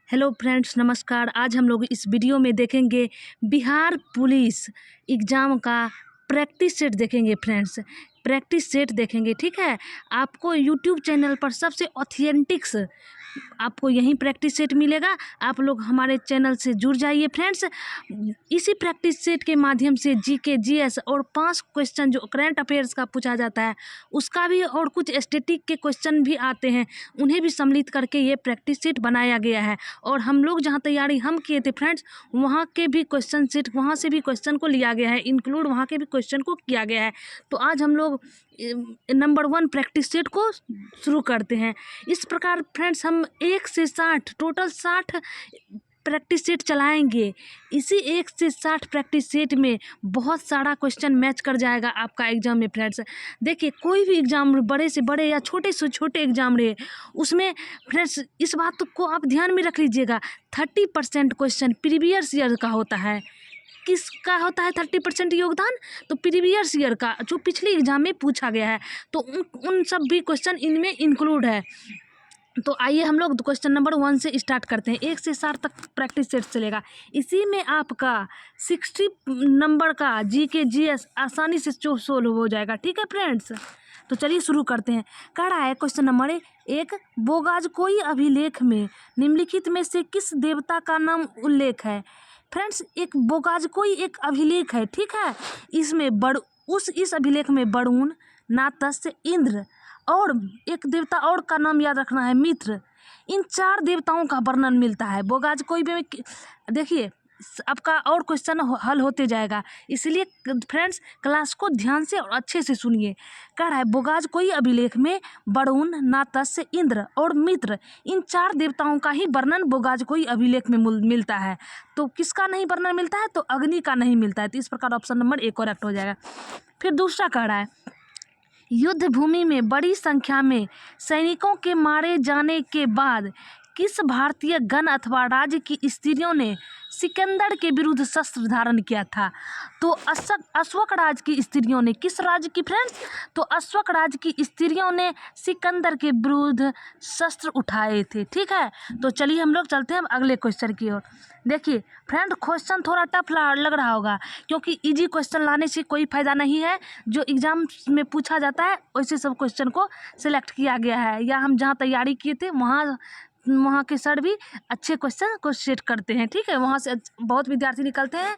Hello friends, नमस्कार। आज हम लोग इस वीडियो में देखेंगे बिहार पुलिस एग्ज़ाम का प्रैक्टिस सेट देखेंगे फ्रेंड्स। प्रैक्टिस सेट देखेंगे, ठीक है। आपको यूट्यूब चैनल पर सबसे ऑथेंटिक्स आपको यहीं प्रैक्टिस सेट मिलेगा। आप लोग हमारे चैनल से जुड़ जाइए फ्रेंड्स। इसी प्रैक्टिस सेट के माध्यम से जीके, जीएस और 5 क्वेश्चन जो करंट अफेयर्स का पूछा जाता है उसका भी, और कुछ स्टैटिक के क्वेश्चन भी आते हैं, उन्हें भी सम्मिलित करके ये प्रैक्टिस सेट बनाया गया है। और हम लोग जहाँ तैयारी हम किए थे फ्रेंड्स, वहाँ के भी क्वेश्चन सेट, वहाँ से भी क्वेश्चन को लिया गया है, इंक्लूड वहाँ के भी क्वेश्चन को किया गया है। तो आज हम लोग नंबर 1 प्रैक्टिस सेट को शुरू करते हैं। इस प्रकार फ्रेंड्स हम 1 से 60 टोटल 60 प्रैक्टिस सेट चलाएंगे। इसी 1 से 60 प्रैक्टिस सेट में बहुत सारा क्वेश्चन मैच कर जाएगा आपका एग्जाम में फ्रेंड्स। देखिए, कोई भी एग्जाम, बड़े से बड़े या छोटे से छोटे एग्जाम रहे, उसमें फ्रेंड्स इस बात को आप ध्यान में रख लीजिएगा, 30% क्वेश्चन प्रीवियस ईयर का होता है। किसका होता है 30% योगदान? तो प्रीवियस ईयर का, जो पिछले एग्जाम में पूछा गया है। तो उन सब भी क्वेश्चन इनमें इंक्लूड है। तो आइए हम लोग क्वेश्चन नंबर 1 से स्टार्ट करते हैं। 1 से 60 तक प्रैक्टिस सेट चलेगा। इसी में आपका 60 नंबर का जीके, जीएस आसानी से सोल्व हो जाएगा, ठीक है फ्रेंड्स। तो चलिए शुरू करते हैं। कह रहा है क्वेश्चन नंबर 1, बोगाजकोई अभिलेख में निम्नलिखित में से किस देवता का नाम उल्लेख है? फ्रेंड्स, एक बोगाजकोई एक अभिलेख है, ठीक है। इसमें इस अभिलेख में वरुण, नातस्य, इंद्र और एक देवता और का नाम याद रखना है, मित्र। इन 4 देवताओं का वर्णन मिलता है बोगाजकोई में। देखिए, आपका और क्वेश्चन हल होते जाएगा, इसलिए फ्रेंड्स क्लास को ध्यान से और अच्छे से सुनिए। कह रहा है बोगाजकोई अभिलेख में वरुण, नातस्य, इंद्र और मित्र, इन 4 देवताओं का ही वर्णन बोगाजकोई अभिलेख में मिलता है। तो किसका नहीं वर्णन मिलता है? तो अग्नि का नहीं मिलता है। तो इस प्रकार ऑप्शन नंबर 1 करेक्ट हो जाएगा। फिर दूसरा कह रहा है, युद्ध भूमि में बड़ी संख्या में सैनिकों के मारे जाने के बाद किस भारतीय गण अथवा राज्य की स्त्रियों ने सिकंदर के विरुद्ध शस्त्र धारण किया था? तो अशोक राज्य की स्त्रियों ने, किस राज्य की फ्रेंड्स? तो अशोक राज्य की स्त्रियों ने सिकंदर के विरुद्ध शस्त्र उठाए थे, ठीक है। तो चलिए हम लोग चलते हैं अगले क्वेश्चन की ओर। देखिए फ्रेंड, क्वेश्चन थोड़ा टफ लग रहा होगा, क्योंकि इजी क्वेश्चन लाने से कोई फ़ायदा नहीं है। जो एग्जाम में पूछा जाता है वैसे सब क्वेश्चन को सिलेक्ट किया गया है, या हम जहाँ तैयारी किए थे वहाँ के सर भी अच्छे क्वेश्चन को सेट करते हैं, ठीक है। वहाँ से बहुत विद्यार्थी निकलते हैं।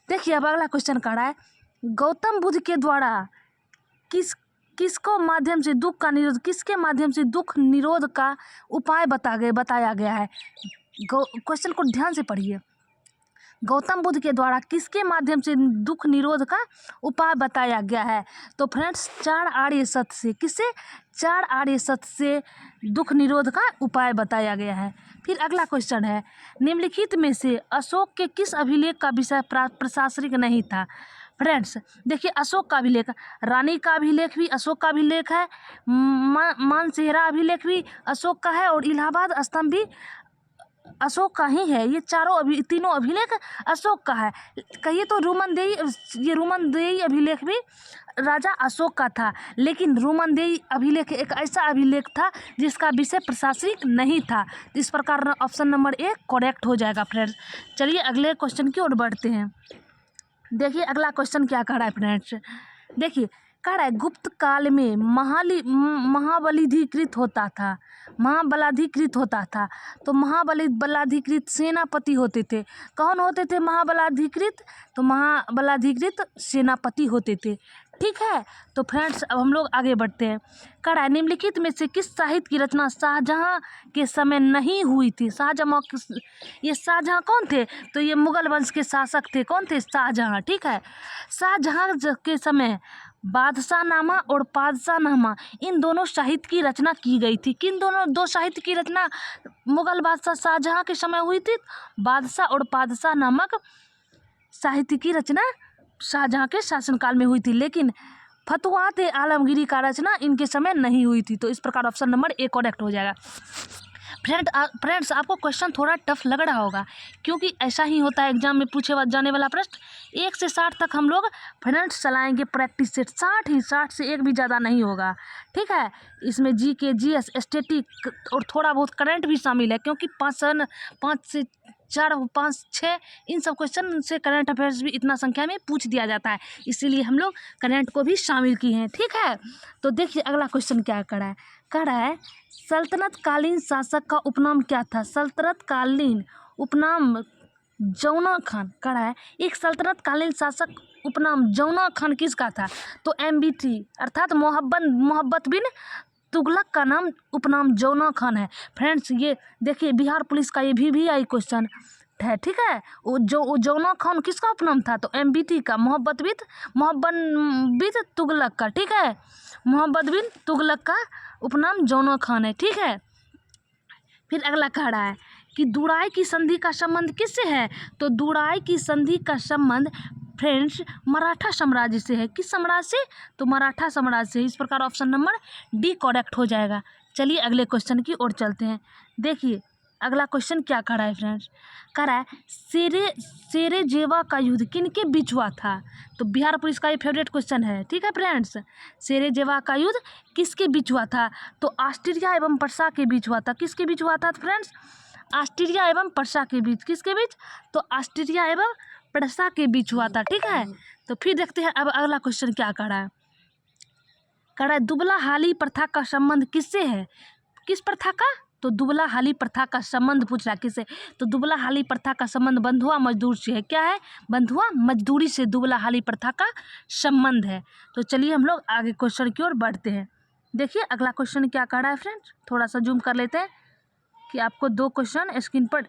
देखिए अब अगला क्वेश्चन कर रहा है, गौतम बुद्ध के द्वारा किसके माध्यम से दुख निरोध का उपाय बताया गया है? क्वेश्चन को ध्यान से पढ़िए। गौतम बुद्ध के द्वारा किसके माध्यम से दुख निरोध का उपाय बताया गया है? तो फ्रेंड्स 4 आर्य सत्य से, किससे? 4 आर्य सत्य से दुख निरोध का उपाय बताया गया है। फिर अगला क्वेश्चन है, निम्नलिखित में से अशोक के किस अभिलेख का विषय प्रशासनिक नहीं था? फ्रेंड्स देखिए, अशोक का अभिलेख, रानी का अभिलेख भी अशोक का अभिलेख है, मानसेहरा अभिलेख भी अशोक का है, और इलाहाबाद स्तंभ भी अशोक का ही है। ये तीनों अभिलेख अशोक का है। कहिए तो रोमनदेही अभिलेख भी राजा अशोक का था, लेकिन रोमनदेही अभिलेख एक ऐसा अभिलेख था जिसका विषय प्रशासनिक नहीं था। तो इस प्रकार ऑप्शन नंबर 1 करेक्ट हो जाएगा फ्रेंड्स। चलिए अगले क्वेश्चन की ओर बढ़ते हैं। देखिए अगला क्वेश्चन क्या कह रहा है फ्रेंड्स। देखिए कह रहा है, गुप्त काल में महाबलाधिकृत होता था। तो महाबलाधिकृत सेनापति होते थे। कौन होते थे महाबलाधिकृत? तो महाबलाधिकृत सेनापति होते थे, ठीक है। तो फ्रेंड्स अब हम लोग आगे बढ़ते हैं। कह रहा है, निम्नलिखित में से किस साहित्य की रचना शाहजहां के समय नहीं हुई थी? ये शाहजहां कौन थे? तो ये मुगल वंश के शासक थे। कौन थे? शाहजहां, ठीक है। शाहजहां के समय बादशाहनामा और पादशाहनामा, इन दोनों साहित्य की रचना की गई थी। किन दो साहित्य की रचना मुगल बादशाह शाहजहां के समय हुई थी? बादशाह और पादशाह नामक साहित्य की रचना शाहजहां के शासनकाल में हुई थी, लेकिन फतवात आलमगीरी का रचना इनके समय नहीं हुई थी। तो इस प्रकार ऑप्शन नंबर 1 करेक्ट हो जाएगा। फ्रेंड्स आपको क्वेश्चन थोड़ा टफ लग रहा होगा, क्योंकि ऐसा ही होता है एग्जाम में पूछे जाने वाला प्रश्न। 1 से 60 तक हम लोग फ्रेंड्स चलाएंगे प्रैक्टिस सेट, 60 से एक भी ज़्यादा नहीं होगा, ठीक है। इसमें जीके, जीएस, स्टैटिक और थोड़ा बहुत करंट भी शामिल है, क्योंकि 5 से 4, 5, 6 इन सब क्वेश्चन से करंट अफेयर्स भी इतना संख्या में पूछ दिया जाता है, इसीलिए हम लोग करंट को भी शामिल किए हैं, ठीक है। तो देखिए अगला क्वेश्चन क्या कह रहा है सल्तनत कालीन शासक का उपनाम क्या था। सल्तनत कालीन उपनाम जौना खान। कह रहा है एक सल्तनत कालीन शासक उपनाम जौना खान किसका था। तो MBT अर्थात मोहब्बत बिन तुगलक का नाम उपनाम जौना खान है। फ्रेंड्स ये देखिए बिहार पुलिस का ये भी आई क्वेश्चन है, ठीक है। वो जौना खान किसका उपनाम था। तो MBT का मोहब्बत बिन तुगलक का, ठीक है। मोहब्बत बिन तुगलक का उपनाम जौना खान है, ठीक है। फिर अगला कह रहा है कि दुराई की संधि का संबंध किससे है। तो दुराई की संधि का संबंध फ्रेंड्स मराठा साम्राज्य से है। किस साम्राज्य से। तो मराठा साम्राज्य से। इस प्रकार ऑप्शन नंबर डी करेक्ट हो जाएगा। चलिए अगले क्वेश्चन की ओर चलते हैं। देखिए अगला क्वेश्चन क्या कह रहा है फ्रेंड्स। कह रहा है सेरेजेवा का युद्ध किनके बीच हुआ था। तो बिहार पुलिस का ये फेवरेट क्वेश्चन है, ठीक है फ्रेंड्स। सेरेजेवा का युद्ध किसके बीच हुआ था। तो ऑस्ट्रिया एवं पर्सा के बीच हुआ था। किसके बीच हुआ था फ्रेंड्स। ऑस्ट्रिया एवं पर्सा के बीच। किसके बीच। तो ऑस्ट्रिया एवं पर्सा के बीच हुआ था, ठीक है। तो फिर देखते हैं अब अगला क्वेश्चन क्या कह रहा है। कह रहा है दुबला हाली प्रथा का संबंध किससे है। किस प्रथा का। तो दुबला हाली प्रथा का संबंध पूछ रहा है किससे। तो दुबला हाली प्रथा का संबंध बंधुआ मजदूर से है। क्या है। बंधुआ मजदूरी से दुबला हाली प्रथा का संबंध है। तो चलिए हम लोग आगे क्वेश्चन की ओर बढ़ते हैं। देखिए अगला क्वेश्चन क्या कह रहा है फ्रेंड्स। थोड़ा सा जूम कर लेते हैं कि आपको 2 क्वेश्चन स्क्रीन पर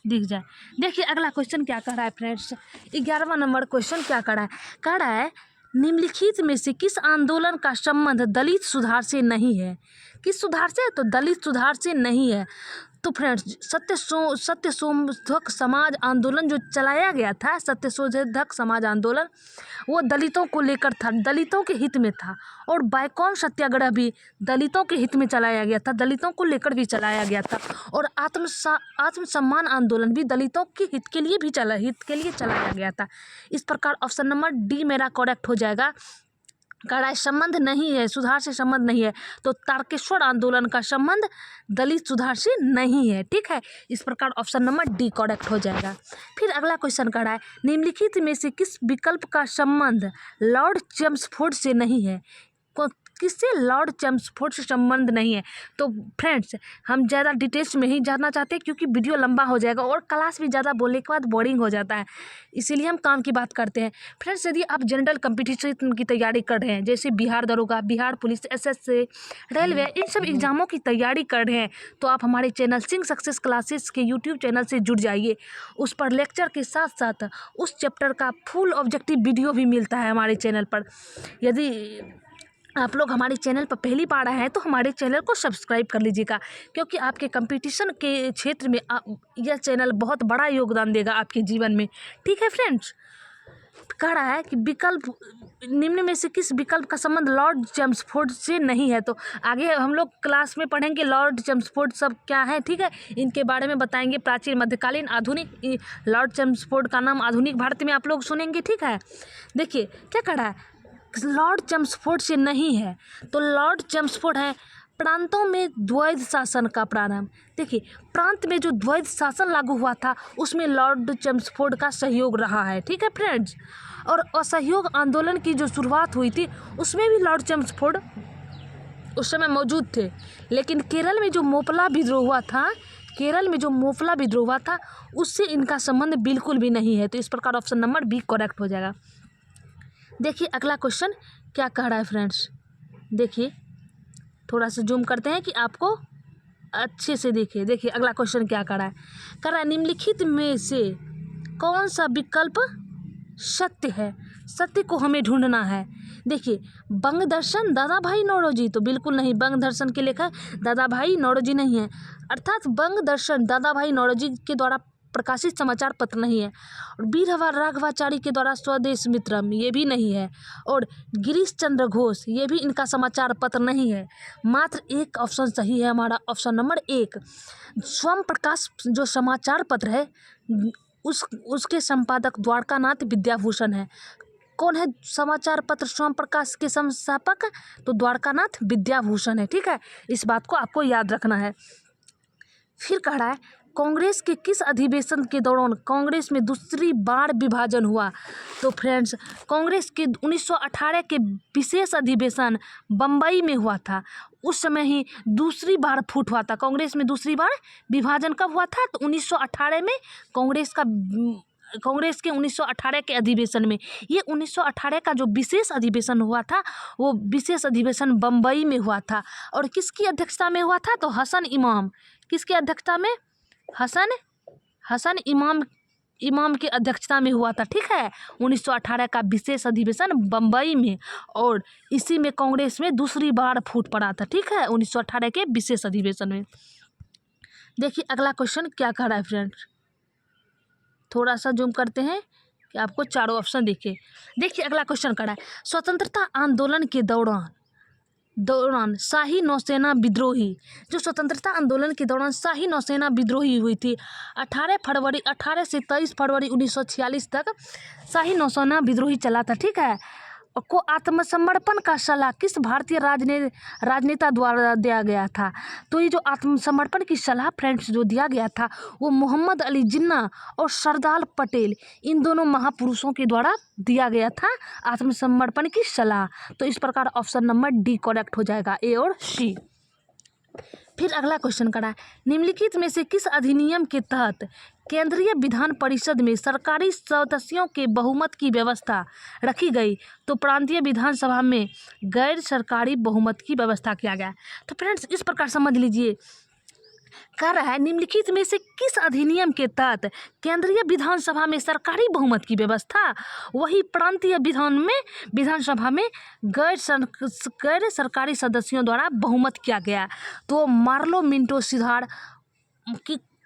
दिख जाए। देखिए अगला क्वेश्चन क्या कह रहा है फ्रेंड्स। 11वां नंबर क्वेश्चन क्या कह रहा है। कह रहा है निम्नलिखित में से किस आंदोलन का संबंध दलित सुधार से नहीं है। किस सुधार से। तो दलित सुधार से नहीं है। तो फ्रेंड्स सत्यशोधक समाज आंदोलन जो चलाया गया था, सत्यशोधक समाज आंदोलन वो दलितों को लेकर था, दलितों के हित में था। और बायकौन सत्याग्रह भी दलितों के हित में चलाया गया था, दलितों को लेकर भी चलाया गया था। और आत्मसम्मान आंदोलन भी दलितों के हित के लिए चलाया गया था। इस प्रकार ऑप्शन नंबर डी मेरा करेक्ट हो जाएगा। कह रहा है संबंध नहीं है, सुधार से संबंध नहीं है। तो तारकेश्वर आंदोलन का संबंध दलित सुधार से नहीं है, ठीक है। इस प्रकार ऑप्शन नंबर डी करेक्ट हो जाएगा। फिर अगला क्वेश्चन कह रहा है निम्नलिखित में से किस विकल्प का संबंध लॉर्ड चेम्सफोर्ड से नहीं है। किससे। लॉर्ड चेम्सफोर्ड से संबंध नहीं है। तो फ्रेंड्स हम ज़्यादा डिटेल्स में ही जानना चाहते हैं, क्योंकि वीडियो लंबा हो जाएगा और क्लास भी ज़्यादा बोलने के बाद बोरिंग हो जाता है, इसीलिए हम काम की बात करते हैं। फ्रेंड्स यदि आप जनरल कंपटीशन की तैयारी कर रहे हैं, जैसे बिहार दरोगा, बिहार पुलिस, SSC, रेलवे, इन सब एग्जामों की तैयारी कर रहे हैं, तो आप हमारे चैनल सिंह सक्सेस क्लासेस के यूट्यूब चैनल से जुड़ जाइए। उस पर लेक्चर के साथ साथ उस चैप्टर का फुल ऑब्जेक्टिव वीडियो भी मिलता है हमारे चैनल पर। यदि आप लोग हमारे चैनल पर पहली बार आए हैं तो हमारे चैनल को सब्सक्राइब कर लीजिएगा, क्योंकि आपके कंपटीशन के क्षेत्र में यह चैनल बहुत बड़ा योगदान देगा आपके जीवन में, ठीक है फ्रेंड्स। कह रहा है कि विकल्प निम्न में से किस विकल्प का संबंध लॉर्ड चेम्सफोर्ड से नहीं है। तो आगे हम लोग क्लास में पढ़ेंगे लॉर्ड चेम्सफोर्ड सब क्या है, ठीक है। इनके बारे में बताएंगे। प्राचीन, मध्यकालीन, आधुनिक। लॉर्ड चेम्सफोर्ड का नाम आधुनिक भारत में आप लोग सुनेंगे, ठीक है। देखिए क्या कह रहा है लॉर्ड चेम्सफोर्ड से नहीं है। तो लॉर्ड चेम्सफोर्ड है प्रांतों में द्वैध शासन का प्रारंभ। देखिए प्रांत में जो द्वैध शासन लागू हुआ था उसमें लॉर्ड चेम्सफोर्ड का सहयोग रहा है, ठीक है फ्रेंड्स। और असहयोग आंदोलन की जो शुरुआत हुई थी उसमें भी लॉर्ड चेम्सफोर्ड उस समय मौजूद थे। लेकिन केरल में जो मोपला विद्रोह हुआ था उससे इनका संबंध बिल्कुल भी नहीं है। तो इस प्रकार ऑप्शन नंबर बी करेक्ट हो जाएगा। देखिए अगला क्वेश्चन क्या कह रहा है फ्रेंड्स। देखिए थोड़ा सा जूम करते हैं कि आपको अच्छे से देखिए। देखिए अगला क्वेश्चन क्या कह रहा है निम्नलिखित में से कौन सा विकल्प सत्य है। सत्य को हमें ढूंढना है। देखिए बंग दर्शन दादा भाई नौरोजी, तो बिल्कुल नहीं, बंग दर्शन के लेखक दादा भाई नौरोजी नहीं है। अर्थात बंग दर्शन दादा भाई नौरोजी के द्वारा प्रकाशित समाचार पत्र नहीं है। और वीर राघवाचारी के द्वारा स्वदेश मित्रम ये भी नहीं है। और गिरीश चंद्र घोष ये भी इनका समाचार पत्र नहीं है। मात्र एक ऑप्शन सही है हमारा, ऑप्शन नंबर 1। स्वयं प्रकाश जो समाचार पत्र है उसके संपादक द्वारकानाथ विद्याभूषण है। कौन है समाचार पत्र स्वयं प्रकाश के संस्थापक? तो द्वारकानाथ विद्याभूषण है। ठीक है, इस बात को आपको याद रखना है। फिर कह रहा है कांग्रेस के किस अधिवेशन के दौरान कांग्रेस में दूसरी बार विभाजन हुआ? तो फ्रेंड्स कांग्रेस के 1918 के विशेष अधिवेशन बम्बई में हुआ था। उस समय ही दूसरी बार फूट हुआ था। कांग्रेस में दूसरी बार विभाजन कब हुआ था? तो 1918 में कांग्रेस के 1918 के अधिवेशन में। ये 1918 का जो विशेष अधिवेशन हुआ था वो विशेष अधिवेशन बम्बई में हुआ था। और किसकी अध्यक्षता में हुआ था? तो हसन इमाम। किसकी अध्यक्षता में? हसन इमाम की अध्यक्षता में हुआ था। ठीक है, 1918 का विशेष अधिवेशन बम्बई में। और इसी में कांग्रेस में दूसरी बार फूट पड़ा था। ठीक है, 1918 के विशेष अधिवेशन में। देखिए अगला क्वेश्चन क्या कह रहा है फ्रेंड्स, थोड़ा सा जूम करते हैं कि आपको चारों ऑप्शन दिखे। देखिए अगला क्वेश्चन कर रहा है स्वतंत्रता आंदोलन के दौरान शाही नौसेना विद्रोही, जो स्वतंत्रता आंदोलन के दौरान शाही नौसेना विद्रोही हुई थी 18 से 23 फरवरी 1946 तक शाही नौसेना विद्रोही चला था। ठीक है, को आत्मसमर्पण का सलाह किस भारतीय राजनेता द्वारा दिया गया था? तो ये जो आत्मसमर्पण की सलाह फ्रेंड्स जो दिया गया था वो मोहम्मद अली जिन्ना और सरदार पटेल इन दोनों महापुरुषों के द्वारा दिया गया था आत्मसमर्पण की सलाह। तो इस प्रकार ऑप्शन नंबर डी करेक्ट हो जाएगा, ए और सी। फिर अगला क्वेश्चन करा है निम्नलिखित में से किस अधिनियम के तहत केंद्रीय विधान परिषद में सरकारी सदस्यों के बहुमत की व्यवस्था रखी गई? तो प्रांतीय विधानसभा में गैर सरकारी बहुमत की व्यवस्था किया गया। तो फ्रेंड्स इस प्रकार समझ लीजिए, कह रहा है निम्नलिखित में से किस अधिनियम के तहत केंद्रीय विधानसभा में सरकारी बहुमत की व्यवस्था वही प्रांतीय विधानसभा में गैर सरकारी सदस्यों द्वारा बहुमत किया गया। तो मार्लो मिंटो सुधार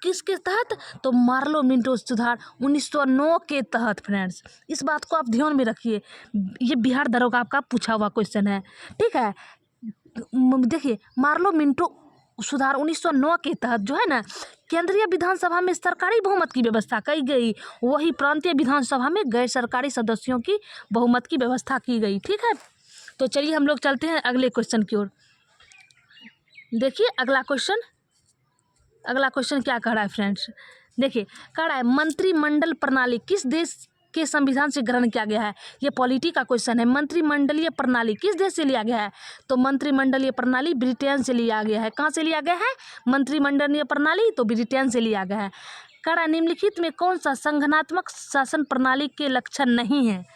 किसके तहत? तो मार्लो मिंटो सुधार 1909 के तहत। फ्रेंड्स इस बात को आप ध्यान में रखिए, ये बिहार दरोगा का पूछा हुआ क्वेश्चन है। ठीक है, देखिए मार्लो मिंटो सुधार 1909 के तहत जो है ना केंद्रीय विधानसभा में सरकारी बहुमत की व्यवस्था की गई, वही प्रांतीय विधानसभा में गैर सरकारी सदस्यों की बहुमत की व्यवस्था की गई। ठीक है, तो चलिए हम लोग चलते हैं अगले क्वेश्चन की ओर। देखिए अगला क्वेश्चन क्या कह रहा है फ्रेंड्स, देखिए कह रहा है मंत्रिमंडल प्रणाली किस देश के संविधान से ग्रहण किया गया है? ये पॉलिटी का क्वेश्चन है। मंत्रिमंडलीय प्रणाली किस देश से लिया गया है? तो मंत्रिमंडलीय प्रणाली ब्रिटेन से लिया गया है। कहाँ से लिया गया है मंत्रिमंडलीय प्रणाली? तो ब्रिटेन से लिया गया है। कह रहा है निम्नलिखित में कौन सा संघात्मक शासन प्रणाली के लक्षण नहीं है?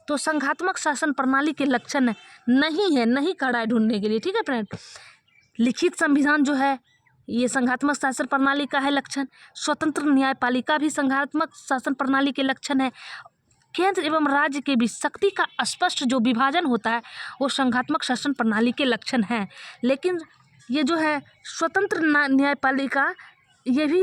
तो संघात्मक शासन प्रणाली के लक्षण नहीं है, नहीं कह रहा है ढूंढने के लिए। ठीक है फ्रेंड, लिखित संविधान जो है ये संघात्मक शासन प्रणाली का है लक्षण। स्वतंत्र न्यायपालिका भी संघात्मक शासन प्रणाली के लक्षण है। केंद्र एवं राज्य के बीच शक्ति का स्पष्ट जो विभाजन होता है वो संघात्मक शासन प्रणाली के लक्षण है। लेकिन ये जो है स्वतंत्र न्यायपालिका ये भी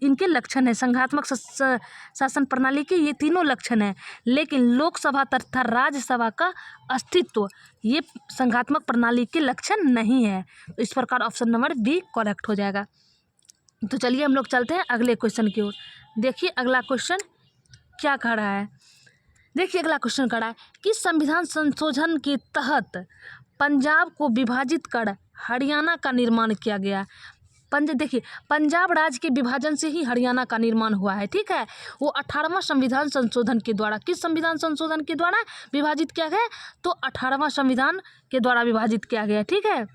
इनके लक्षण है, संघात्मक शासन प्रणाली के ये तीनों लक्षण हैं। लेकिन लोकसभा तथा राज्यसभा का अस्तित्व ये संघात्मक प्रणाली के लक्षण नहीं है। तो इस प्रकार ऑप्शन नंबर बी करेक्ट हो जाएगा। तो चलिए हम लोग चलते हैं अगले क्वेश्चन की ओर। देखिए अगला क्वेश्चन क्या कह रहा है, देखिए अगला क्वेश्चन कह रहा है कि संविधान संशोधन के तहत पंजाब को विभाजित कर हरियाणा का निर्माण किया गया। देखिए पंजाब राज्य के विभाजन से ही हरियाणा का निर्माण हुआ है। ठीक है, वो 18वां संविधान संशोधन के द्वारा, किस संविधान संशोधन के द्वारा विभाजित किया गया? तो 18वां संविधान के द्वारा विभाजित किया गया। ठीक है,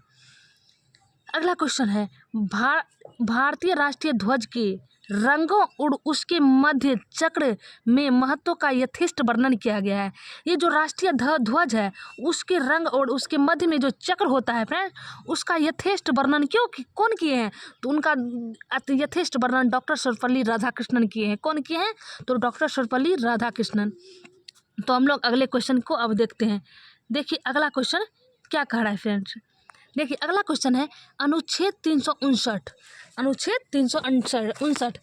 अगला क्वेश्चन है भारतीय राष्ट्रीय ध्वज के रंगों और उसके मध्य चक्र में महत्व का यथेष्ट वर्णन किया गया है। ये जो राष्ट्रीय ध्वज है उसके रंग और उसके मध्य में जो चक्र होता है फ्रेंड उसका यथेष्ट वर्णन कौन किए हैं? तो उनका यथेष्ट वर्णन डॉक्टर सर्वपल्ली राधाकृष्णन किए हैं। कौन किए हैं? तो डॉक्टर सर्वपल्ली राधाकृष्णन। तो हम लोग अगले क्वेश्चन को अब देखते हैं। देखिए अगला क्वेश्चन क्या कह रहा है फ्रेंड्स, देखिए अगला क्वेश्चन है अनुच्छेद 359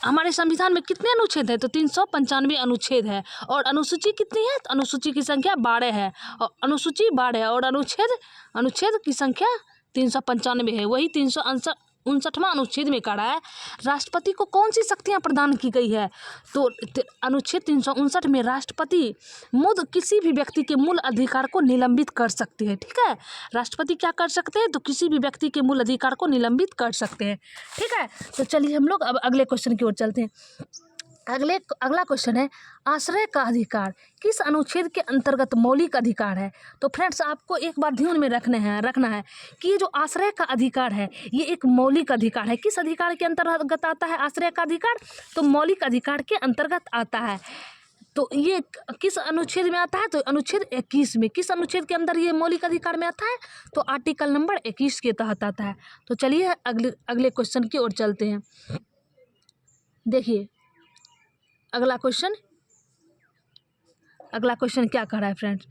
हमारे संविधान में कितने अनुच्छेद है? तो 395 अनुच्छेद है। और अनुसूची कितनी है? तो अनुसूची की संख्या 12 है। और अनुसूची 12 है और अनुच्छेद की संख्या 395 है। वही 359वां अनुच्छेद में कहा है राष्ट्रपति को कौन सी शक्तियां प्रदान की गई है? तो अनुच्छेद 359 में राष्ट्रपति किसी भी व्यक्ति के मूल अधिकार को निलंबित कर सकते हैं। ठीक है, राष्ट्रपति क्या कर सकते हैं? तो किसी भी व्यक्ति के मूल अधिकार को निलंबित कर सकते हैं। ठीक है, तो चलिए हम लोग अब अगले क्वेश्चन की ओर चलते हैं। अगला क्वेश्चन है आश्रय का अधिकार किस अनुच्छेद के अंतर्गत मौलिक अधिकार है? तो फ्रेंड्स आपको एक बार ध्यान में रखना है कि ये जो आश्रय का अधिकार है ये एक मौलिक अधिकार है। किस अधिकार के अंतर्गत आता है आश्रय का अधिकार? तो मौलिक अधिकार के अंतर्गत आता है। तो ये किस अनुच्छेद में आता है? तो अनुच्छेद 21 में। किस अनुच्छेद के अंदर ये मौलिक अधिकार में आता है? तो आर्टिकल नंबर 21 के तहत आता है। तो चलिए अगले क्वेश्चन की ओर चलते हैं। देखिए अगला क्वेश्चन क्या कह रहा है फ्रेंड्स?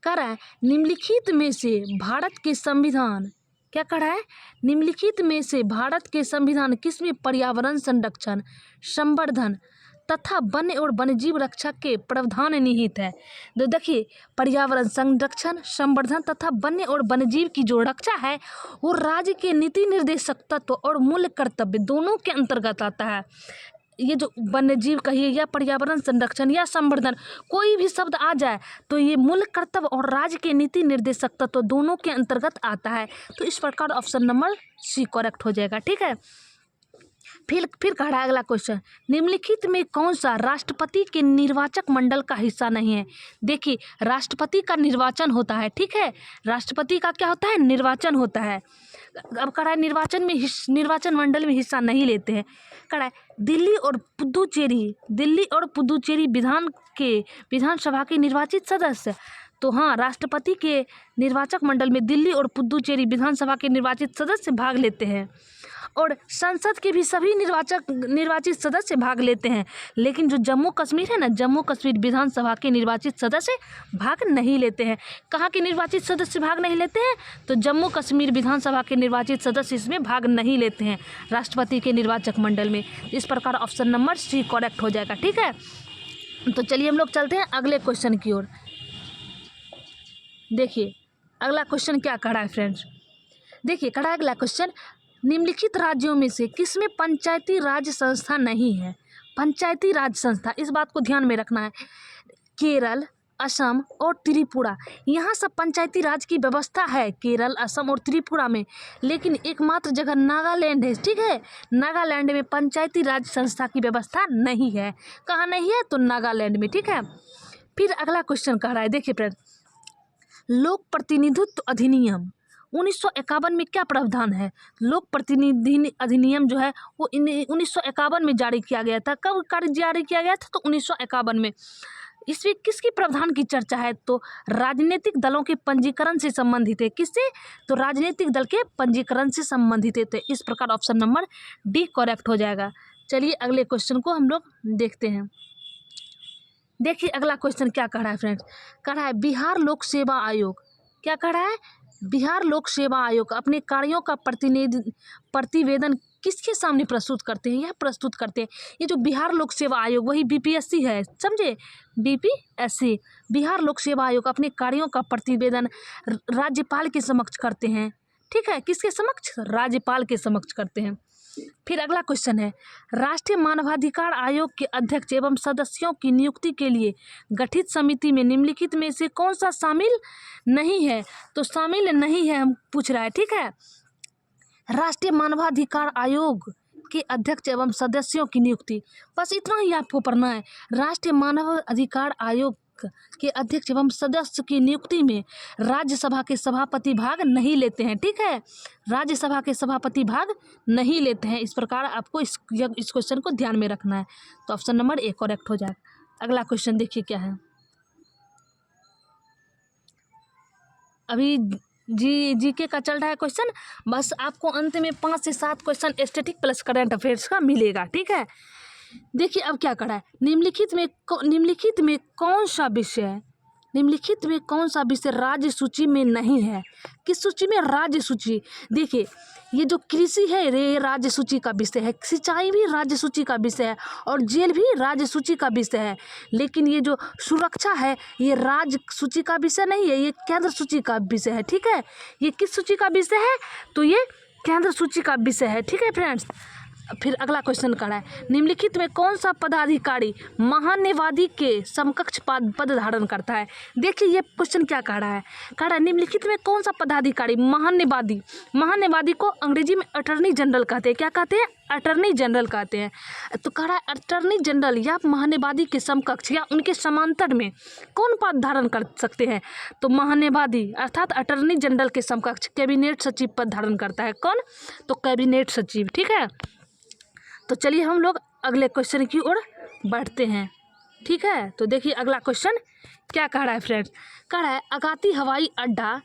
कह रहा है निम्नलिखित में से भारत के संविधान क्या कह रहा है? निम्नलिखित में से भारत के संविधान किसमें पर्यावरण संरक्षण, संवर्धन तथा वन्य और वन्यजीव रक्षा के प्रावधान निहित है? तो देखिए पर्यावरण संरक्षण, संवर्धन तथा वन्य और वन्यजीव की जो रक्षा है वो राज्य के नीति निर्देशक तत्व और मूल्य कर्तव्य दोनों के अंतर्गत आता है। ये जो वन्यजीव कहिए या पर्यावरण संरक्षण या संवर्धन कोई भी शब्द आ जाए तो ये मूल कर्तव्य और राज्य के नीति निर्देशक तत्व दोनों के अंतर्गत आता है। तो इस प्रकार ऑप्शन नंबर सी करेक्ट हो जाएगा। ठीक है, फिर कह रहा है अगला क्वेश्चन निम्नलिखित में कौन सा राष्ट्रपति के निर्वाचक मंडल का हिस्सा नहीं है? देखिए राष्ट्रपति का निर्वाचन होता है। ठीक है, राष्ट्रपति का क्या होता है? निर्वाचन होता है। अब कह रहा है निर्वाचन मंडल में हिस्सा नहीं लेते हैं। कह रहा है दिल्ली और पुदुचेरी विधानसभा के निर्वाचित सदस्य। तो हाँ, राष्ट्रपति के निर्वाचक मंडल में दिल्ली और पुदुचेरी विधानसभा के निर्वाचित सदस्य भाग लेते हैं और संसद के भी सभी निर्वाचित सदस्य भाग लेते हैं। लेकिन जो जम्मू कश्मीर है ना, जम्मू कश्मीर विधानसभा के निर्वाचित सदस्य भाग नहीं लेते हैं। कहाँ के निर्वाचित सदस्य भाग नहीं लेते हैं? तो जम्मू कश्मीर विधानसभा के निर्वाचित सदस्य इसमें भाग नहीं लेते हैं राष्ट्रपति के निर्वाचक मंडल में। इस प्रकार ऑप्शन नंबर सी करेक्ट हो जाएगा। ठीक है, तो चलिए हम लोग चलते हैं अगले क्वेश्चन की ओर। देखिए अगला क्वेश्चन क्या कह रहा है फ्रेंड्स? देखिए कह रहा है अगला क्वेश्चन निम्नलिखित राज्यों में से किसमें पंचायती राज संस्था नहीं है? पंचायती राज संस्था, इस बात को ध्यान में रखना है। केरल, असम और त्रिपुरा, यहाँ सब पंचायती राज की व्यवस्था है केरल, असम और त्रिपुरा में। लेकिन एकमात्र जगह नागालैंड है। ठीक है, नागालैंड में पंचायती राज संस्था की व्यवस्था नहीं है। कहाँ नहीं है? तो नागालैंड में। ठीक है, फिर अगला क्वेश्चन कह रहा है, देखिए फ्रेंड लोक प्रतिनिधित्व अधिनियम 1951 में क्या प्रावधान है? लोक प्रतिनिधि अधिनियम जो है वो 1951 में जारी किया गया था। कब जारी किया गया था? तो 1951 में। इसमें किसकी प्रावधान की चर्चा है? तो राजनीतिक दलों के पंजीकरण से संबंधित है। किससे? तो राजनीतिक दल के पंजीकरण से संबंधित है। इस प्रकार ऑप्शन नंबर डी करेक्ट हो जाएगा। चलिए अगले क्वेश्चन को हम लोग देखते हैं। देखिए अगला क्वेश्चन क्या कह रहा है फ्रेंड्स? कह रहा है बिहार लोक सेवा आयोग। क्या कह रहा है? बिहार लोक सेवा आयोग अपने कार्यों का प्रतिवेदन किसके सामने प्रस्तुत करते हैं? यह प्रस्तुत करते हैं ये जो बिहार लोक सेवा आयोग, वही बीपीएससी है, समझे, बीपीएससी। बिहार लोक सेवा आयोग अपने कार्यों का प्रतिवेदन राज्यपाल के समक्ष करते हैं। ठीक है, किसके समक्ष? राज्यपाल के समक्ष करते हैं। फिर अगला क्वेश्चन है राष्ट्रीय मानवाधिकार आयोग के अध्यक्ष एवं सदस्यों की नियुक्ति के लिए गठित समिति में निम्नलिखित में से कौन सा शामिल नहीं है? तो शामिल नहीं है हम पूछ रहा है। ठीक है, राष्ट्रीय मानवाधिकार आयोग के अध्यक्ष एवं सदस्यों की नियुक्ति, बस इतना ही आपको पढ़ना है। राष्ट्रीय मानव अधिकार आयोग के अध्यक्ष एवं सदस्य की नियुक्ति में राज्यसभा के सभापति भाग नहीं लेते हैं। ठीक है, राज्यसभा के सभापति भाग नहीं लेते हैं। इस प्रकार आपको इस क्वेश्चन को ध्यान में रखना है। तो ऑप्शन नंबर ए करेक्ट हो जाएगा। अगला क्वेश्चन देखिए क्या है। अभी जीके का चल रहा है क्वेश्चन। बस आपको अंत में 5 से 7 question static plus current affairs का मिलेगा। ठीक है, देखिए अब क्या करा है निम्नलिखित में कौन सा विषय निम्नलिखित में कौन सा विषय राज्य सूची में नहीं है? किस सूची में? राज्य सूची। देखिए ये जो कृषि है ये राज्य सूची का विषय है, सिंचाई भी राज्य सूची का विषय है और जेल भी राज्य सूची का विषय है। लेकिन ये जो सुरक्षा है ये राज्य सूची का विषय नहीं है, ये केंद्र सूची का विषय है। ठीक है, ये किस सूची का विषय है? तो ये केंद्र सूची का विषय है। ठीक है फ्रेंड्स, फिर अगला क्वेश्चन कह रहा है निम्नलिखित में कौन सा पदाधिकारी महान्यवादी के समकक्ष पद धारण करता है? देखिए ये क्वेश्चन क्या कह रहा है, कह रहा है निम्नलिखित में कौन सा पदाधिकारी महान्यवादी, महान्यवादी को अंग्रेजी में अटर्नी जनरल कहते हैं। क्या कहते हैं? अटर्नी जनरल कहते हैं। तो कह रहा है अटर्नी जनरल या महान्यवादी के समकक्ष या उनके समांतर में कौन पद धारण कर सकते हैं? तो महान्यवादी अर्थात अटर्नी जनरल के समकक्ष कैबिनेट सचिव पद धारण करता है। कौन? तो कैबिनेट सचिव। ठीक है, तो चलिए हम लोग अगले क्वेश्चन की ओर बढ़ते हैं। ठीक है, तो देखिए अगला क्वेश्चन क्या कह रहा है फ्रेंड्स, कह रहा है अगाती हवाई अड्डा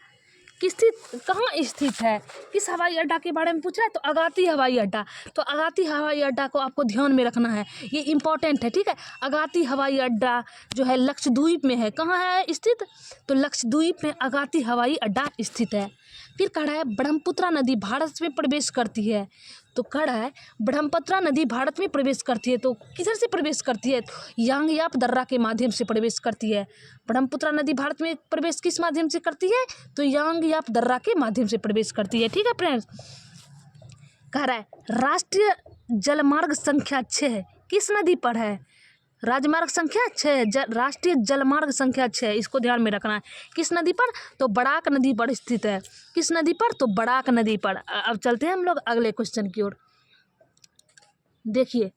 कहाँ स्थित है? किस हवाई अड्डा के बारे में पूछ रहा है? तो अगाती हवाई अड्डा। तो अगाती हवाई अड्डा को आपको ध्यान में रखना है, ये इंपॉर्टेंट है। ठीक है, अगाती हवाई अड्डा जो है लक्षद्वीप में है। कहाँ है स्थित? तो लक्षद्वीप में अगाती हवाई अड्डा स्थित है। फिर कह रहा है ब्रह्मपुत्रा नदी भारत में प्रवेश करती है। तो कह रहा है ब्रह्मपुत्रा नदी भारत में प्रवेश करती है, तो किधर से प्रवेश करती है? यांगयाप दर्रा के माध्यम से प्रवेश करती है। ब्रह्मपुत्रा नदी भारत में प्रवेश किस माध्यम से करती है? तो यांगयाप दर्रा के माध्यम से प्रवेश करती है। ठीक है फ्रेंड्स, कह रहा है राष्ट्रीय जलमार्ग संख्या 6 किस नदी पर है? राजमार्ग संख्या 6, राष्ट्रीय जलमार्ग संख्या 6, इसको ध्यान में रखना है। किस नदी पर? तो बड़ाक नदी पर स्थित है। किस नदी पर? तो बड़ाक नदी पर। अब चलते हैं हम लोग अगले क्वेश्चन की ओर। देखिए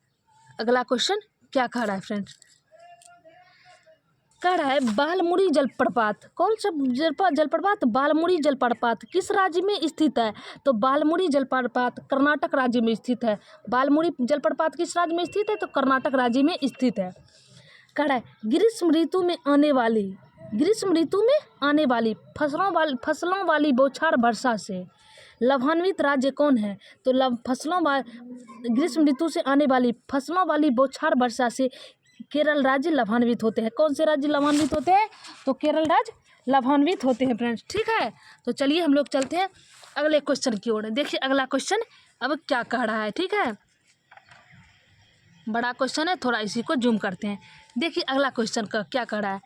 अगला क्वेश्चन क्या कह रहा है फ्रेंड्स, कह रहा है बालमुड़ी जलप्रपात। कौन सा जलप्रपात? बालमुड़ी जलप्रपात किस राज्य में स्थित है? तो बालमुड़ी जलप्रपात कर्नाटक राज्य में स्थित है। बालमुड़ी जलप्रपात किस राज्य में स्थित है? तो कर्नाटक राज्य में स्थित है। कह रहा है ग्रीष्म ऋतु में आने वाली फसलों वाली बौछार वर्षा से लाभान्वित राज्य कौन है? तो ग्रीष्म ऋतु से आने वाली फसलों वाली बौछार वर्षा से केरल राज्य लाभान्वित होते हैं। कौन से राज्य लाभान्वित होते हैं? तो केरल राज्य लाभान्वित होते हैं फ्रेंड्स। ठीक है, तो चलिए हम लोग चलते हैं अगले क्वेश्चन की ओर। देखिए अगला क्वेश्चन अब क्या कह रहा है। ठीक है, बड़ा क्वेश्चन है, थोड़ा इसी को जूम करते हैं। देखिए अगला क्वेश्चन का क्या कह रहा है,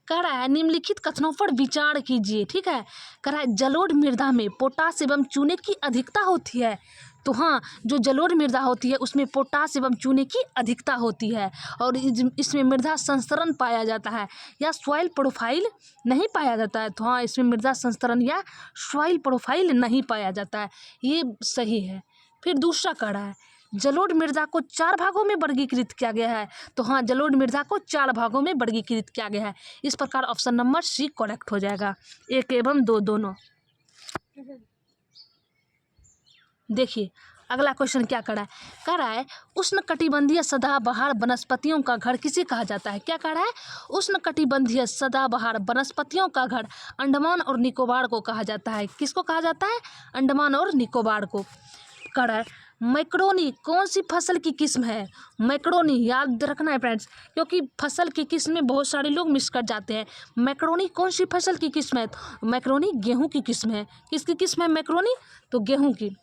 कह रहा है निम्नलिखित कथनों पर विचार कीजिए। ठीक है, कह रहा है जलोढ़ मृदा में पोटास एवं चूने की अधिकता होती है। तो हाँ, जो जलोढ़ मृदा होती है उसमें पोटास एवं चूने की अधिकता होती है और इसमें मृदा संस्तरण पाया जाता है या सॉइल प्रोफाइल नहीं पाया जाता है। तो हाँ, इसमें मृदा संस्तरण या सॉइल प्रोफाइल नहीं पाया जाता है, ये सही है। फिर दूसरा कह रहा है जलोढ़ मृदा को 4 भागों में वर्गीकृत किया गया है। तो हाँ, जलोढ़ मृदा को 4 भागों में वर्गीकृत किया गया है। इस प्रकार ऑप्शन नंबर सी करेक्ट हो जाएगा, 1 एवं 2 दोनों। देखिए अगला क्वेश्चन क्या कर रहा है, कह रहा है उष्णकटिबंधीय सदाबहार वनस्पतियों का घर किसे कहा जाता है? क्या कह रहा है? उष्णकटिबंधीय सदाबहार वनस्पतियों का घर अंडमान और निकोबार को कहा जाता है। किसको कहा जाता है? अंडमान और निकोबार को। कह रहा है मैक्रोनी कौन सी फसल की किस्म है? मैक्रोनी याद रखना है फ्रेंड्स, क्योंकि फसल की किस्म में बहुत सारे लोग मिस कर जाते हैं। मैक्रोनी कौन सी फसल की किस्म है? मैक्रोनी गेहूं की किस्म है। किसकी किस्म है मैक्रोनी? तो गेहूं की।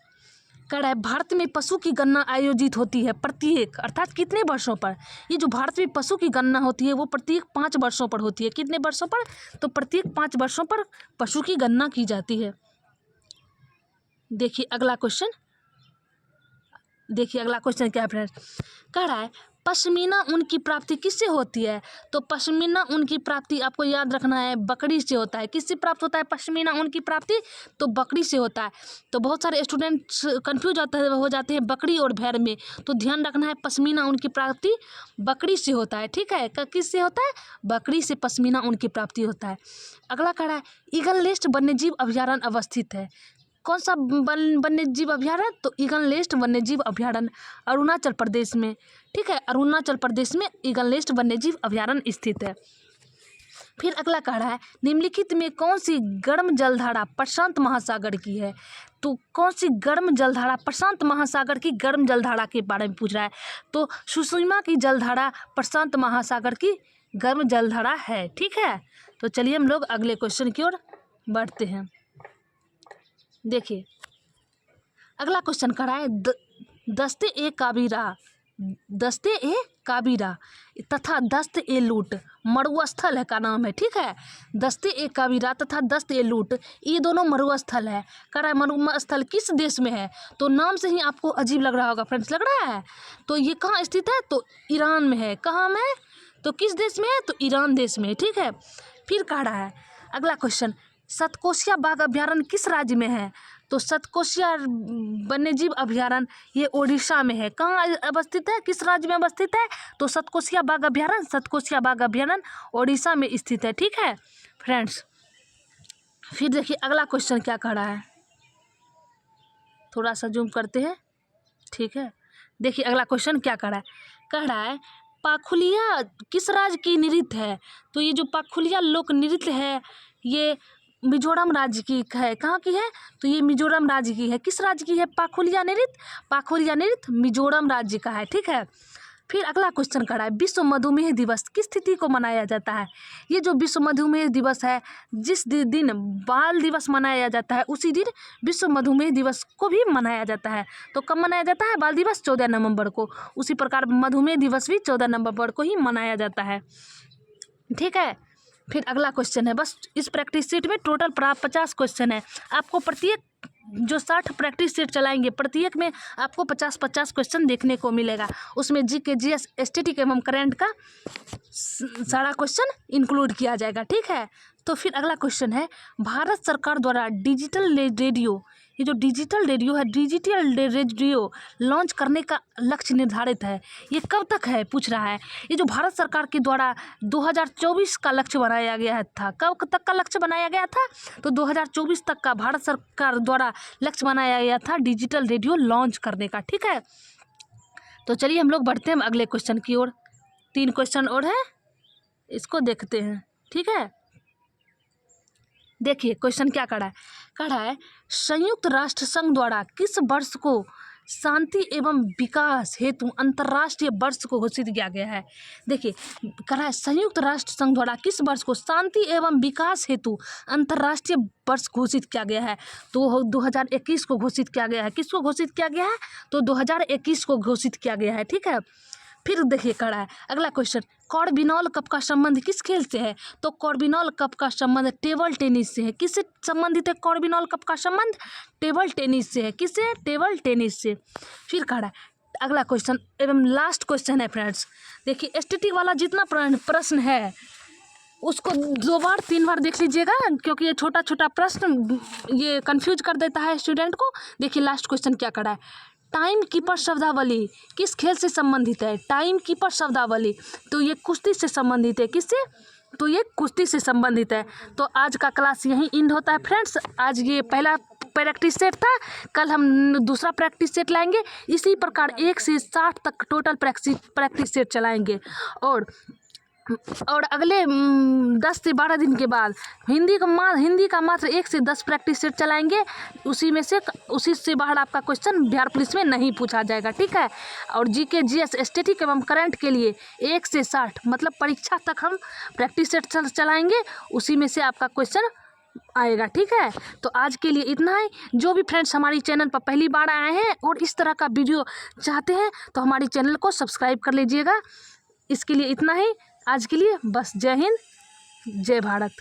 कह रहा है भारत में पशु की गणना आयोजित होती है प्रत्येक अर्थात कितने वर्षों पर? ये जो भारत में पशु की गणना होती है वो प्रत्येक 5 वर्षों पर होती है। कितने वर्षों पर? तो प्रत्येक 5 वर्षों पर पशु की गणना की जाती है। देखिए अगला क्वेश्चन क्या है फ्रेंड्स, कह रहा है पश्मीना ऊन की प्राप्ति किससे होती है? तो पश्मीना ऊन की प्राप्ति आपको याद रखना है बकरी से होता है। किससे प्राप्त होता है पश्मीना ऊन की प्राप्ति? तो बकरी से होता है। तो बहुत सारे स्टूडेंट्स कंफ्यूज हो जाते हैं बकरी और भेड़ में, तो ध्यान रखना है पश्मीना ऊन की प्राप्ति बकरी से होता है। ठीक है, किससे होता है? बकरी से पश्मीना ऊन की प्राप्ति होता है। अगला कह रहा है ईगल नेस्ट वन्यजीव अभयारण्य अवस्थित है। कौन सा वन्यजीव अभयारण्य? तो ईगल नेस्ट वन्यजीव अभयारण्य अरुणाचल प्रदेश में। ठीक है, अरुणाचल प्रदेश में ईगल नेस्ट वन्यजीव अभयारण्य स्थित है। फिर अगला कह रहा है निम्नलिखित में कौन सी गर्म जलधारा प्रशांत महासागर की है? तो कौन सी गर्म जलधारा प्रशांत महासागर की गर्म जलधारा के बारे में पूछ रहा है। तो सुषमा की जलधारा प्रशांत महासागर की गर्म जलधारा है। ठीक है, तो चलिए हम लोग अगले क्वेश्चन की ओर बढ़ते हैं। देखिए अगला क्वेश्चन कह रहा है दस्ते ए काबीरा तथा दस्त ए लूट मरुस्थल है का नाम है। ठीक है, दस्ते ए काबीरा तथा दस्त ए लूट ये दोनों मरुस्थल है। कह रहा है मरुस्थल किस देश में है, तो नाम से ही आपको अजीब लग रहा होगा फ्रेंड्स, लग रहा है। तो ये कहाँ स्थित है, तो ईरान में है। कहाँ में, तो किस देश में है, तो ईरान देश में। ठीक है, फिर कह रहा है अगला क्वेश्चन सतकोशिया बाघ अभ्यारण्य किस राज्य में है, तो सतकोशिया वन्यजीव अभ्यारण्य ये ओडिशा में है। कहाँ अवस्थित है, किस राज्य में अवस्थित है, तो सतकोशिया बाघ अभ्यारण्य ओडिशा में स्थित है। ठीक है फ्रेंड्स, फिर देखिए अगला क्वेश्चन क्या कह रहा है, थोड़ा सा जूम करते हैं। ठीक है, देखिए अगला क्वेश्चन क्या कह रहा है पाखुलिया किस राज्य की नृत्य है, तो ये जो पाखुलिया लोक नृत्य है ये मिजोरम राज्य की है। कहाँ की है, तो ये मिजोरम राज्य की है। किस राज्य की है पाखुलिया नृत्य मिजोरम राज्य का है। ठीक है, फिर अगला क्वेश्चन कर रहा है विश्व मधुमेह दिवस किस तिथि को मनाया जाता है। ये जो विश्व मधुमेह दिवस है, जिस दिन बाल दिवस मनाया जाता है उसी दिन विश्व मधुमेह दिवस को भी मनाया जाता है। तो कब मनाया जाता है, बाल दिवस 14 नवंबर को, उसी प्रकार मधुमेह दिवस भी 14 नवंबर को ही मनाया जाता है। ठीक है, फिर अगला क्वेश्चन है, बस इस प्रैक्टिस सीट में टोटल 50 क्वेश्चन है। आपको प्रत्येक जो 60 प्रैक्टिस सेट चलाएंगे प्रत्येक में आपको 50-50 क्वेश्चन देखने को मिलेगा। उसमें जीके, जीएस, स्टैटिक एवं करंट का सारा क्वेश्चन इंक्लूड किया जाएगा। ठीक है, तो फिर अगला क्वेश्चन है भारत सरकार द्वारा डिजिटल रेडियो, ये जो डिजिटल रेडियो लॉन्च करने का लक्ष्य निर्धारित है, ये कब तक है पूछ रहा है। ये जो भारत सरकार के द्वारा 2024 का लक्ष्य बनाया गया था, कब तक का लक्ष्य बनाया गया था, तो 2024 तक का भारत सरकार द्वारा लक्ष्य बनाया गया था डिजिटल रेडियो लॉन्च करने का। ठीक है, तो चलिए हम लोग बढ़ते हैं अगले क्वेश्चन की ओर। 3 क्वेश्चन और है, इसको देखते हैं। ठीक है, देखिए क्वेश्चन क्या कह रहा है संयुक्त राष्ट्र संघ द्वारा किस वर्ष को शांति एवं विकास हेतु अंतर्राष्ट्रीय वर्ष को घोषित किया गया है। देखिए कह रहा है संयुक्त राष्ट्र संघ द्वारा किस वर्ष को शांति एवं विकास हेतु अंतर्राष्ट्रीय वर्ष घोषित किया गया है, तो 2021 को घोषित किया गया है। किसको घोषित किया गया है, तो 2021 को घोषित किया गया है। ठीक है, फिर देखिए कह रहा है अगला क्वेश्चन कॉर्बिनॉल कप का संबंध किस खेल से है, तो कॉर्बिनॉल कप का संबंध टेबल टेनिस से है। किससे संबंधित है कॉर्बिनॉल कप का संबंध, टेबल टेनिस से है। किससे, टेबल टेनिस से। फिर कह रहा है अगला क्वेश्चन एवं लास्ट क्वेश्चन है फ्रेंड्स, देखिए स्टैटिक वाला जितना प्रश्न है उसको 2 बार 3 बार देख लीजिएगा, क्योंकि ये छोटा छोटा प्रश्न ये कंफ्यूज कर देता है स्टूडेंट को। देखिए लास्ट क्वेश्चन क्या कर रहा है टाइम कीपर शब्दावली किस खेल से संबंधित है, टाइम कीपर शब्दावली, तो ये कुश्ती से संबंधित है। किससे, तो ये कुश्ती से संबंधित है। तो आज का क्लास यहीं एंड होता है फ्रेंड्स। आज ये पहला प्रैक्टिस सेट था, कल हम दूसरा प्रैक्टिस सेट लाएंगे। इसी प्रकार 1 से 60 तक टोटल प्रैक्टिस सेट चलाएंगे और अगले 10 से 12 दिन के बाद हिंदी का मात्र 1 से 10 प्रैक्टिस सेट चलाएंगे। उसी से बाहर आपका क्वेश्चन बिहार पुलिस में नहीं पूछा जाएगा। ठीक है, और जीके, जीएस, स्टैटिक एवं करंट के लिए 1 से 60 मतलब परीक्षा तक हम प्रैक्टिस सेट चलाएंगे, उसी में से आपका क्वेश्चन आएगा। ठीक है, तो आज के लिए इतना ही। जो भी फ्रेंड्स हमारी चैनल पर पहली बार आए हैं और इस तरह का वीडियो चाहते हैं तो हमारी चैनल को सब्सक्राइब कर लीजिएगा। इसके लिए इतना ही आज के लिए, बस। जय हिंद, जय भारत।